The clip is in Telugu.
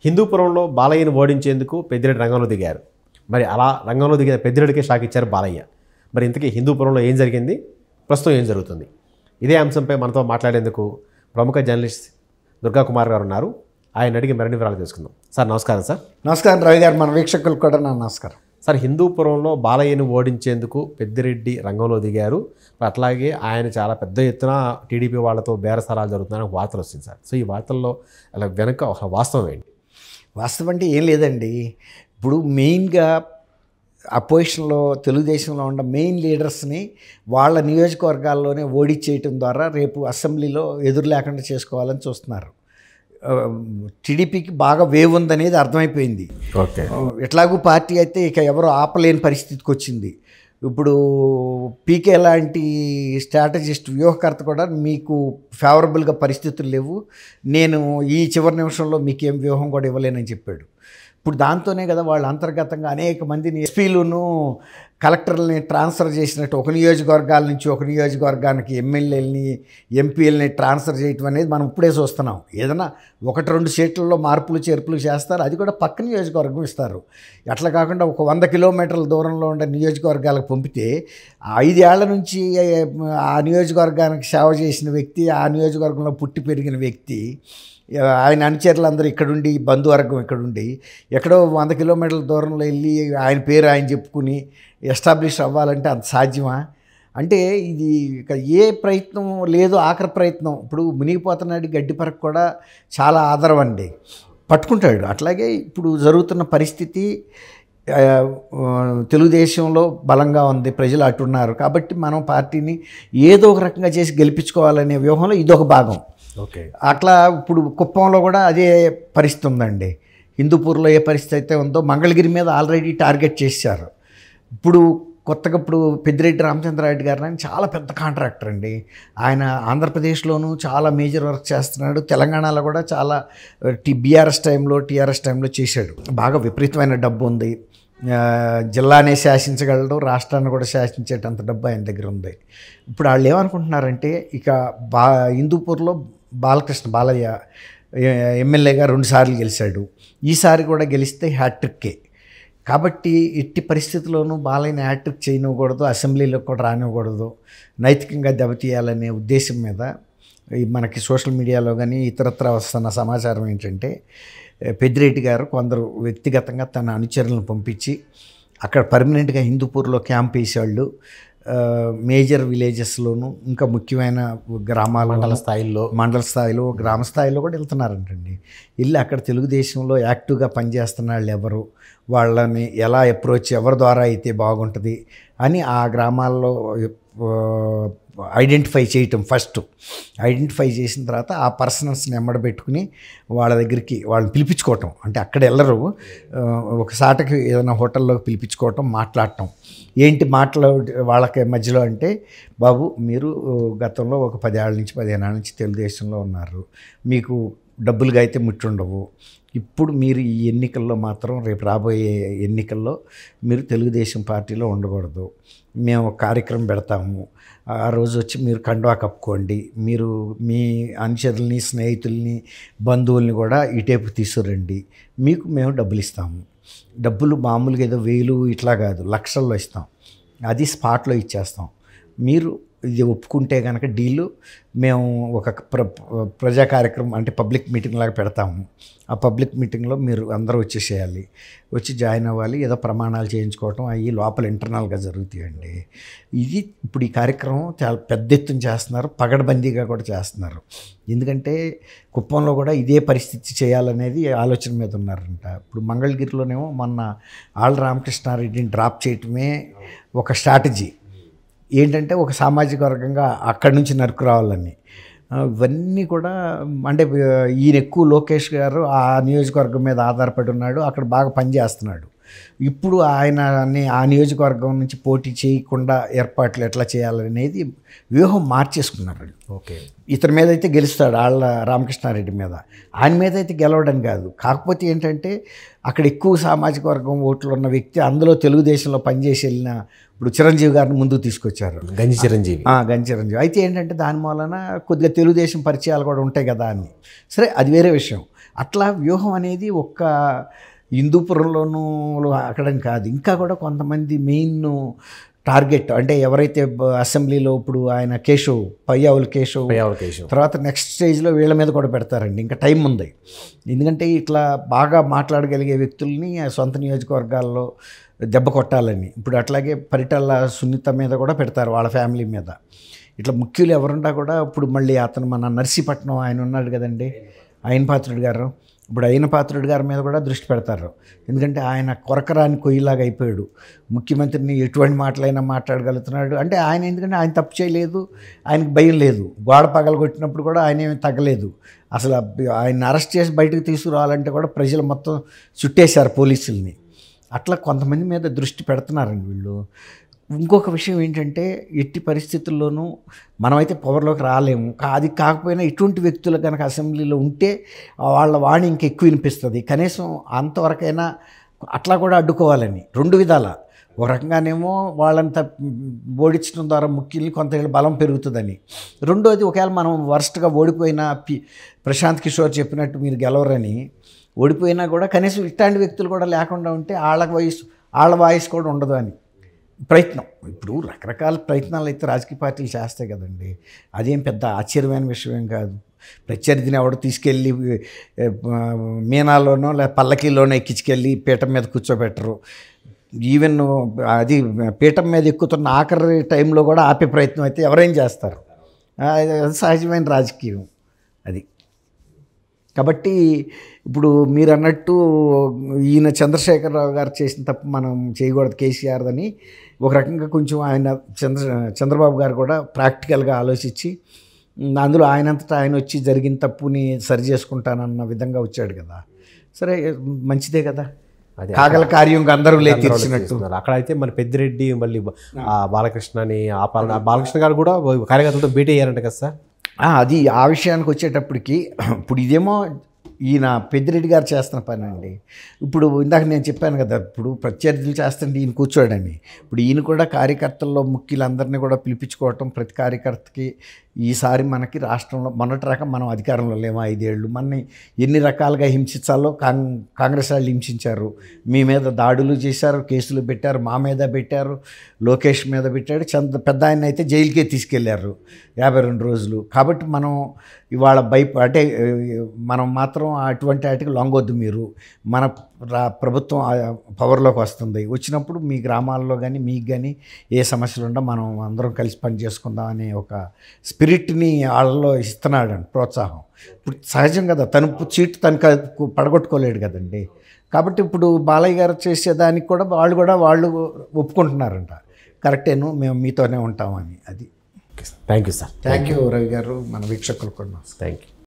హిందూపురంలో బాలయ్యను ఓడించేందుకు పెద్దిరెడ్డి రంగంలో దిగారు. మరి అలా రంగంలో దిగిన పెద్దిరెడ్డికే షాక్ ఇచ్చారు బాలయ్య. మరి ఇంతకీ హిందూపురంలో ఏం జరిగింది, ప్రస్తుతం ఏం జరుగుతుంది, ఇదే అంశంపై మనతో మాట్లాడేందుకు ప్రముఖ జర్నలిస్ట్ దుర్గా కుమార్ గారు ఉన్నారు. ఆయన అడిగి మరిన్ని వివరాలు తెలుసుకుందాం. సార్ నమస్కారం. సార్ నమస్కారం రవి గారు, మన వీక్షకులకు కూడా నా నమస్కారం. సార్, హిందూపురంలో బాలయ్యను ఓడించేందుకు పెద్దిరెడ్డి రంగంలో దిగారు. అట్లాగే ఆయన చాలా పెద్ద ఎత్తున టీడీపీ వాళ్ళతో బేరసారాలు జరుగుతున్నాయని వార్తలు వస్తుంది సార్. సో ఈ వార్తల్లో అలా వెనక వాస్తవం ఏంటి? వాస్తవం అంటే ఏం లేదండి. ఇప్పుడు మెయిన్గా అపోజిషన్లో తెలుగుదేశంలో ఉన్న మెయిన్ లీడర్స్ని వాళ్ళ నియోజకవర్గాల్లోనే ఓడించేయటం ద్వారా రేపు అసెంబ్లీలో ఎదురు లేకుండా చేసుకోవాలని చూస్తున్నారు. టీడీపీకి బాగా వేవ్ ఉందనేది అర్థమైపోయింది. ఓకే, ఎట్లాగూ పార్టీ అయితే ఇక ఎవరో ఆపలేని పరిస్థితికి వచ్చింది. ఇప్పుడు పీకే లాంటి స్ట్రాటజిస్ట్ వ్యూహకర్త కూడా మీకు ఫేవరబుల్గా పరిస్థితులు లేవు, నేను ఈ చివరి నిమిషంలో మీకేం వ్యూహం కూడా ఇవ్వలేనని చెప్పాడు. ఇప్పుడు దాంతోనే కదా వాళ్ళు అంతర్గతంగా అనేక మందిని ఎస్పీలను కలెక్టర్లని ట్రాన్స్ఫర్ చేసినట్టు ఒక నియోజకవర్గాల నుంచి ఒక నియోజకవర్గానికి ఎమ్మెల్యేలని ఎంపీలని ట్రాన్స్ఫర్ చేయటం అనేది మనం ఇప్పుడే చూస్తున్నాం. ఏదైనా 1-2 సీట్లలో మార్పులు చేర్పులు చేస్తారు, అది కూడా పక్క నియోజకవర్గం ఇస్తారు. అట్లా కాకుండా ఒక 100 కిలోమీటర్ల దూరంలో ఉండే నియోజకవర్గాలకు పంపితే 5 ఏళ్ల నుంచి ఆ నియోజకవర్గానికి సేవ చేసిన వ్యక్తి, ఆ నియోజకవర్గంలో పుట్టి పెరిగిన వ్యక్తి, ఆయన అనుచరులందరూ ఇక్కడుండి, బంధువర్గం ఇక్కడుండి ఎక్కడో 100 కిలోమీటర్ల దూరంలో వెళ్ళి ఆయన పేరు ఆయన చెప్పుకుని ఎస్టాబ్లిష్ అవ్వాలంటే అంత సాధ్యమా? అంటే ఇది ఇక ఏ ప్రయత్నం లేదు, ఆఖరి ప్రయత్నం. ఇప్పుడు మునిగిపోతున్నాడు గడ్డిపరకు కూడా చాలా ఆదరం అండి, పట్టుకుంటాడు. అట్లాగే ఇప్పుడు జరుగుతున్న పరిస్థితి తెలుగుదేశంలో బలంగా ఉంది, ప్రజలు అట్టున్నారు. కాబట్టి మనం పార్టీని ఏదో ఒక రకంగా చేసి గెలిపించుకోవాలనే వ్యూహంలో ఇదొక భాగం. ఓకే, అట్లా ఇప్పుడు కుప్పంలో కూడా అదే పరిస్థితి ఉందండి. హిందూపూర్లో ఏ పరిస్థితి అయితే ఉందో మంగళగిరి మీద ఆల్రెడీ టార్గెట్ చేశారు. ఇప్పుడు కొత్తగా ఇప్పుడు పెద్దిరెడ్డి రామచంద్రారెడ్డి గారు అని చాలా పెద్ద కాంట్రాక్టర్ అండి. ఆయన ఆంధ్రప్రదేశ్లోనూ చాలా మేజర్ వర్క్ చేస్తున్నాడు, తెలంగాణలో కూడా చాలా బీఆర్ఎస్ టైంలో టీఆర్ఎస్ టైంలో చేశాడు. బాగా విపరీతమైన డబ్బు ఉంది, జిల్లానే శాసించగలడు, రాష్ట్రాన్ని కూడా శాసించేటంత డబ్బు ఆయన దగ్గర ఉంది. ఇప్పుడు వాళ్ళు ఏమనుకుంటున్నారంటే ఇక హిందూపూర్లో బాలయ్య ఎమ్మెల్యేగా 2 సార్లు గెలిచాడు, ఈసారి కూడా గెలిస్తే హ్యాట్రిక్కే. కాబట్టి ఎట్టి పరిస్థితుల్లోనూ బాలయ్యని హ్యాట్రిక్ చేయనివ్వకూడదు, అసెంబ్లీలో కూడా రానివ్వకూడదు, నైతికంగా దెబ్బతీయాలనే ఉద్దేశం మీద మనకి సోషల్ మీడియాలో కానీ ఇతరత్ర వస్తున్న సమాచారం ఏంటంటే పెద్దిరెడ్డి గారు కొందరు వ్యక్తిగతంగా తన అనుచరులను పంపించి అక్కడ పర్మనెంట్గా హిందూపూర్లో క్యాంప్ వేసేవాళ్ళు, మేజర్ విలేజెస్లోను ఇంకా ముఖ్యమైన గ్రామాల మండల స్థాయిలో గ్రామ స్థాయిలో కూడా వెళ్తున్నారంటండి. వెళ్ళి అక్కడ తెలుగుదేశంలో యాక్టివ్గా పనిచేస్తున్న వాళ్ళు ఎవరు, వాళ్ళని ఎలా అప్రోచ్, ఎవరి ద్వారా అయితే బాగుంటుంది అని ఆ గ్రామాల్లో ఐడెంటిఫై చేయటం. ఫస్ట్ ఐడెంటిఫై చేసిన తర్వాత ఆ పర్సనల్స్ని ఎమ్మడబెట్టుకుని వాళ్ళ దగ్గరికి వాళ్ళని పిలిపించుకోవటం. అంటే అక్కడ వెళ్ళరు, ఒక సాటకి ఏదైనా హోటల్లోకి పిలిపించుకోవటం, మాట్లాడటం. ఏంటి మాటలు వాళ్ళకి మధ్యలో అంటే, బాబు మీరు గతంలో ఒక 10 ఏళ్ళ నుంచి 15 ఏళ్ళ నుంచి తెలుగుదేశంలో ఉన్నారు, మీకు డబ్బులుగా అయితే ముట్టుండవు, ఇప్పుడు మీరు ఈ ఎన్నికల్లో మాత్రం రేపు రాబోయే ఎన్నికల్లో మీరు తెలుగుదేశం పార్టీలో ఉండకూడదు, మేము ఒక కార్యక్రమం పెడతాము, ఆ రోజు వచ్చి మీరు కండువా కప్పుకోండి, మీరు మీ అనుచరుల్ని, స్నేహితుల్ని, బంధువుల్ని కూడా ఇటేపు తీసుకురండి, మీకు మేము డబ్బులు ఇస్తాము. డబ్బులు మామూలుగా ఏదో 1000 ఇట్లా కాదు, లక్షల్లో ఇస్తాం, అది స్పాట్లో ఇచ్చేస్తాం. మీరు ఇది ఒప్పుకుంటే కనుక డీలు మేము ఒక ప్రజా కార్యక్రమం అంటే పబ్లిక్ మీటింగ్ లాగా పెడతాము, ఆ పబ్లిక్ మీటింగ్లో మీరు అందరూ వచ్చేసేయాలి, వచ్చి జాయిన్ అవ్వాలి, ఏదో ప్రమాణాలు చేయించుకోవటం అవి లోపల ఇంటర్నల్గా జరుగుతాయండి. ఇది ఇప్పుడు ఈ కార్యక్రమం చాలా పెద్ద ఎత్తున చేస్తున్నారు, పగడబందీగా కూడా చేస్తున్నారు. ఎందుకంటే కుప్పంలో కూడా ఇదే పరిస్థితి చేయాలనేది ఆలోచన మీద ఉన్నారంట. ఇప్పుడు మంగళగిరిలోనేమో మొన్న ఆళ్ళ రామకృష్ణారెడ్డిని డ్రాప్ చేయటమే ఒక స్ట్రాటజీ. ఏంటంటే ఒక సామాజిక వర్గంగా అక్కడి నుంచి నరుకు రావాలని. ఇవన్నీ కూడా అంటే ఈయన ఎక్కువ లోకేష్ గారు ఆ నియోజకవర్గం మీద ఆధారపడి ఉన్నాడు, అక్కడ బాగా పనిచేస్తున్నాడు. ఇప్పుడు ఆయనని ఆ నియోజకవర్గం నుంచి పోటీ చేయకుండా ఏర్పాట్లు ఎట్లా చేయాలనేది వ్యూహం మార్చేసుకున్నారు. ఓకే, ఇతని మీద అయితే గెలుస్తాడు, ఆళ్ళ రామకృష్ణారెడ్డి మీద, ఆయన మీద అయితే గెలవడం కాదు. కాకపోతే ఏంటంటే అక్కడ ఎక్కువ సామాజిక వర్గం ఓట్లు ఉన్న వ్యక్తి, అందులో తెలుగుదేశంలో పనిచేసి వెళ్ళిన ఇప్పుడు చిరంజీవి గారిని ముందుకు తీసుకొచ్చారు, గంజి చిరంజీవి. అయితే ఏంటంటే దాని మూలన కొద్దిగా తెలుగుదేశం పరిచయాలు కూడా ఉంటాయి కదా అని. సరే, అది వేరే విషయం. అట్లా వ్యూహం అనేది ఒక్క హిందూపురంలోనూ అక్కడ కాదు, ఇంకా కూడా కొంతమంది మెయిన్ టార్గెట్ అంటే ఎవరైతే అసెంబ్లీలో ఇప్పుడు ఆయన కేశవ్ పయ్యావుల కేశవ్ తర్వాత నెక్స్ట్ స్టేజ్లో వీళ్ళ మీద కూడా పెడతారండి. ఇంకా టైం ఉంది. ఎందుకంటే ఇట్లా బాగా మాట్లాడగలిగే వ్యక్తుల్ని సొంత నియోజకవర్గాల్లో దెబ్బ కొట్టాలని. ఇప్పుడు అట్లాగే పరిటాల సునీత మీద కూడా పెడతారు, వాళ్ళ ఫ్యామిలీ మీద. ఇట్లా ముఖ్యులు ఎవరున్నా కూడా ఇప్పుడు మళ్ళీ అతను మన నర్సీపట్నం ఆయన ఉన్నాడు కదండి, అయినపాత్రుడు గారు. ఇప్పుడు అయినపాత్రుడు గారి మీద కూడా దృష్టి పెడతారు. ఎందుకంటే ఆయన కొరకరాని కొయ్యిలాగా అయిపోయాడు. ముఖ్యమంత్రిని ఎటువంటి మాటలైనా మాట్లాడగలుగుతున్నాడు. అంటే ఆయన ఎందుకంటే ఆయన తప్పు చేయలేదు, ఆయనకు భయం లేదు. గోడ పగలగొట్టినప్పుడు కూడా ఆయన ఏమి తగ్గలేదు. అసలు ఆయన అరెస్ట్ చేసి బయటకు తీసుకురావాలంటే కూడా ప్రజలు మొత్తం చుట్టేశారు పోలీసుల్ని. అట్లా కొంతమంది మీద దృష్టి పెడుతున్నారండి వీళ్ళు. ఇంకొక విషయం ఏంటంటే ఎట్టి పరిస్థితుల్లోనూ మనమైతే పవర్లోకి రాలేము. అది కాకపోయినా ఇటువంటి వ్యక్తులు కనుక అసెంబ్లీలో ఉంటే వాళ్ళ వాణి ఇంకెక్కువ వినిపిస్తుంది. కనీసం అంతవరకైనా అట్లా కూడా అడ్డుకోవాలని రెండు విధాల. ఒక రకంగానేమో వాళ్ళంతా ఓడించడం ద్వారా ముఖ్యుల్ని కొంత బలం పెరుగుతుందని. రెండోది ఒకవేళ మనం వరస్ట్గా ఓడిపోయినా ప్రశాంత్ కిషోర్ చెప్పినట్టు మీరు గెలవరని ఓడిపోయినా కూడా కనీసం ఇట్లాంటి వ్యక్తులు కూడా లేకుండా ఉంటే వాళ్ళ వాయిస్ కూడా ఉండదు అని ప్రయత్నం. ఇప్పుడు రకరకాల ప్రయత్నాలు అయితే రాజకీయ పార్టీలు చేస్తాయి కదండి, అదేం పెద్ద ఆశ్చర్యమైన విషయం కాదు. ప్రత్యర్థిని ఎవడు తీసుకెళ్ళి మీనాలోనో లేదా పల్లకీలోనో ఎక్కించుకెళ్ళి పీఠం మీద కూర్చోబెట్టరు. ఈవెన్ అది పీఠం మీద ఎక్కుతున్న ఆఖరి టైంలో కూడా ఆపే ప్రయత్నం అయితే ఎవరైనా చేస్తారు. అది సహజమైన రాజకీయం అది. కాబట్టి ఇప్పుడు మీరు అన్నట్టు ఈయన చంద్రశేఖరరావు గారు చేసిన తప్పు మనం చేయకూడదు కేసీఆర్దని ఒక రకంగా కొంచెం ఆయన చంద్రబాబు గారు కూడా ప్రాక్టికల్గా ఆలోచించి అందులో ఆయనంతటా ఆయన వచ్చి జరిగిన తప్పుని సరి చేసుకుంటానన్న విధంగా వచ్చాడు కదా. సరే మంచిదే కదా, కాగల కార్యం అందరూ తీర్చినట్టు. అక్కడైతే మన పెద్దిరెడ్డి మళ్ళీ బాలకృష్ణని బాలకృష్ణ గారు కూడా కార్యకర్తలతో భేటీ అయ్యారంట కదా సార్. అది ఆ విషయానికి వచ్చేటప్పటికి ఇప్పుడు ఇదేమో ఈయన పెద్దిరెడ్డి గారు చేస్తున్న పని అండి. ఇప్పుడు ఇందాక నేను చెప్పాను కదా, ఇప్పుడు ప్రత్యర్థులు చేస్తుంటే ఈయన కూర్చోడని. ఇప్పుడు ఈయన కూడా కార్యకర్తల్లో ముఖ్యులందరినీ కూడా పిలిపించుకోవటం, ప్రతి కార్యకర్తకి ఈసారి మనకి రాష్ట్రంలో మొన్నటి రకం మనం అధికారంలో లేమో 5 ఏళ్ళు మనని ఎన్ని రకాలుగా హింసించాలో కాంగ్రెస్ వాళ్ళు హింసించారు. మీ మీద దాడులు చేశారు, కేసులు పెట్టారు, మా మీద పెట్టారు, లోకేష్ మీద పెట్టాడు, పెద్ద ఆయన అయితే జైలుకే తీసుకెళ్లారు 52 రోజులు. కాబట్టి మనం ఇవాళ అంటే మనం మాత్రం అటువంటి వాటికి లొంగొద్దు. మీరు మన ప్రభుత్వం పవర్లోకి వస్తుంది, వచ్చినప్పుడు మీ గ్రామాల్లో కానీ మీకు కానీ ఏ సమస్యలు ఉండో మనం అందరం కలిసి పని చేసుకుందాం అనే ఒక స్పిరిట్ని వాళ్ళలో ఇస్తున్నాడండి, ప్రోత్సాహం. ఇప్పుడు సహజం కదా, తను చీట్ తనకు పడగొట్టుకోలేడు కదండి. కాబట్టి ఇప్పుడు బాలయ్య గారు చేసేదానికి కూడా వాళ్ళు ఒప్పుకుంటున్నారంట, కరెక్టేను, మేము మీతోనే ఉంటామని. అది. Thank you sir. Thank you Ravi గారు, మన వీక్షకులు కూడా. Thank you.